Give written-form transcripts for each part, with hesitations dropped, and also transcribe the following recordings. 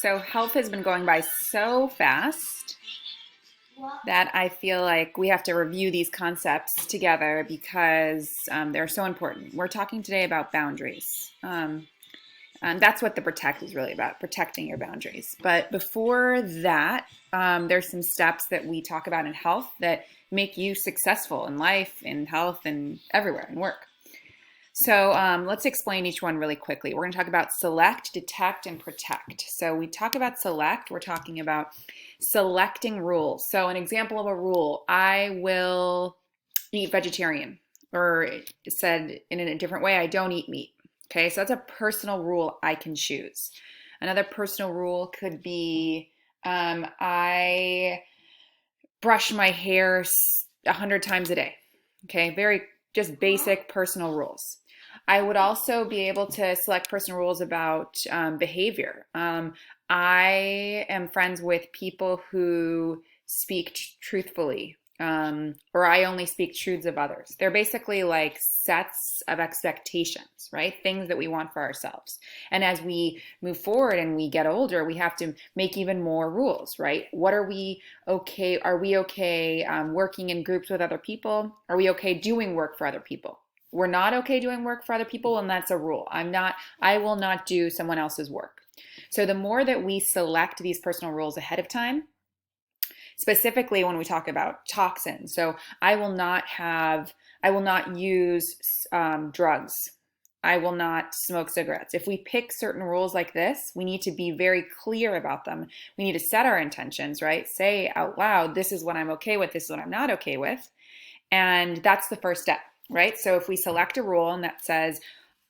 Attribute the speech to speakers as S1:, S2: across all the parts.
S1: So health has been going by so fast that I feel like we have to review these concepts together because they're so important. We're talking today about boundaries. And that's what the protect is really about, protecting your boundaries. But before that, there's some steps that we talk about in health that make you successful in life, in health, and everywhere, in work. So let's explain each one really quickly. We're going to talk about select, detect, and protect. So we talk about select, we're talking about selecting rules. So an example of a rule, I will eat vegetarian, or said in a different way, I don't eat meat. Okay, so that's a personal rule I can choose. Another personal rule could be I brush my hair 100 times a day. Okay, very just basic personal rules. I would also be able to select personal rules about behavior. I am friends with people who speak truthfully, or I only speak truths of others. They're basically like sets of expectations, right? Things that we want for ourselves. And as we move forward and we get older, we have to make even more rules, right? What are we okay? Are we okay working in groups with other people? Are we okay doing work for other people? We're not okay doing work for other people, and that's a rule. I will not do someone else's work. So the more that we select these personal rules ahead of time, specifically when we talk about toxins. So I will not use drugs. I will not smoke cigarettes. If we pick certain rules like this, we need to be very clear about them. We need to set our intentions, right? Say out loud, this is what I'm okay with, this is what I'm not okay with. And that's the first step, right? So if we select a rule and that says,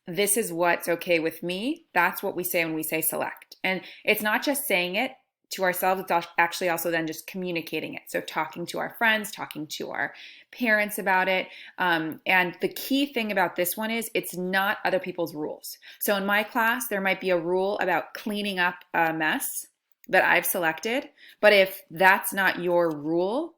S1: this is what's okay with me, that's what we say when we say select. And it's not just saying it to ourselves, it's actually also then just communicating it. So talking to our friends, talking to our parents about it. And the key thing about this one is it's not other people's rules. So in my class, there might be a rule about cleaning up a mess that I've selected. But if that's not your rule,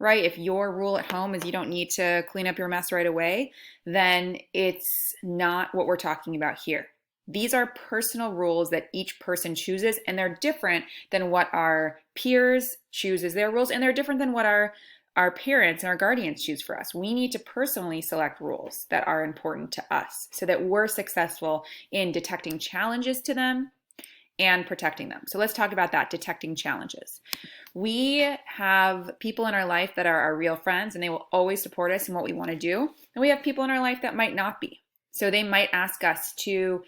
S1: right? If your rule at home is you don't need to clean up your mess right away, then it's not what we're talking about here. These are personal rules that each person chooses, and they're different than what our peers choose as their rules, and they're different than what our parents and our guardians choose for us. We need to personally select rules that are important to us so that we're successful in detecting challenges to them and protecting them. So let's talk about that, detecting challenges. We have people in our life that are our real friends and they will always support us in what we want to do. And we have people in our life that might not be. So they might ask us to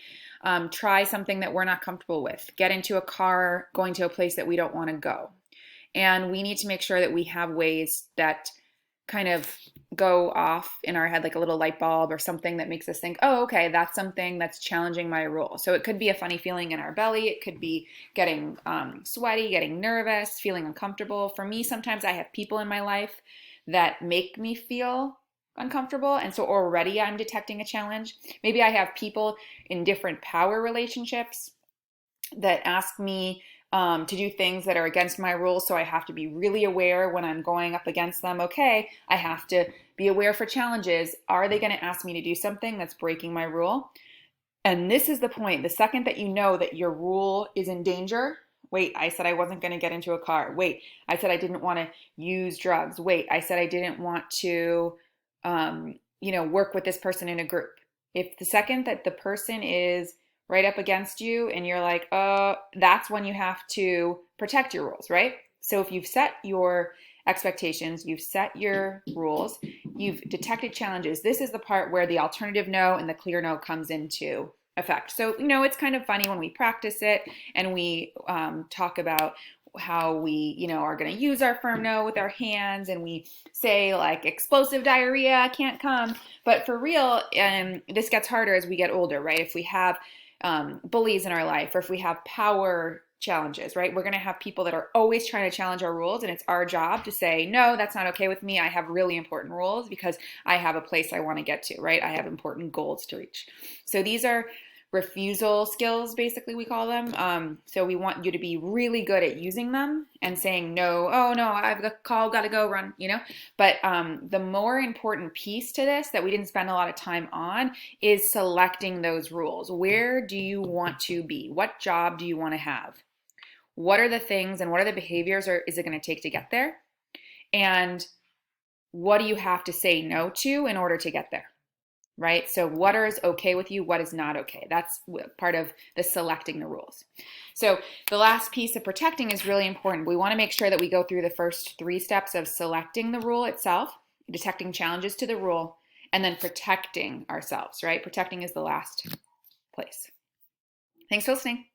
S1: try something that we're not comfortable with, get into a car going to a place that we don't want to go. And we need to make sure that we have ways that kind of go off in our head like a little light bulb or something that makes us think, oh, okay, that's something that's challenging my rule. So it could be a funny feeling in our belly. It could be getting sweaty, getting nervous, feeling uncomfortable. For me, sometimes I have people in my life that make me feel uncomfortable. And so already I'm detecting a challenge. Maybe I have people in different power relationships that ask me to do things that are against my rules. So I have to be really aware when I'm going up against them. Okay, I have to be aware for challenges. Are they going to ask me to do something that's breaking my rule? And this is the point. The second that you know that your rule is in danger, wait, I said I wasn't going to get into a car. Wait, I said I didn't want to use drugs. Wait, I said I didn't want to, work with this person in a group. If the second that the person is right up against you and you're like, that's when you have to protect your rules, right? So if you've set your expectations, you've set your rules, you've detected challenges, this is the part where the alternative no and the clear no comes into effect. So, it's kind of funny when we practice it and we talk about how we, are going to use our firm no with our hands and we say like explosive diarrhea can't come. But for real, this gets harder as we get older, right? If we have bullies in our life, or if we have power challenges, right? We're going to have people that are always trying to challenge our rules, and it's our job to say, no, that's not okay with me. I have really important rules because I have a place I want to get to, right? I have important goals to reach. So these are refusal skills, basically, we call them. So we want you to be really good at using them and saying no, oh no, I've got a call, gotta go, run, But the more important piece to this that we didn't spend a lot of time on is selecting those rules. Where do you want to be? What job do you want to have? What are the things and what are the behaviors or is it going to take to get there? And what do you have to say no to in order to get there? Right? So what is okay with you? What is not okay? That's part of the selecting the rules. So the last piece of protecting is really important. We want to make sure that we go through the first 3 steps of selecting the rule itself, detecting challenges to the rule, and then protecting ourselves, right? Protecting is the last place. Thanks for listening.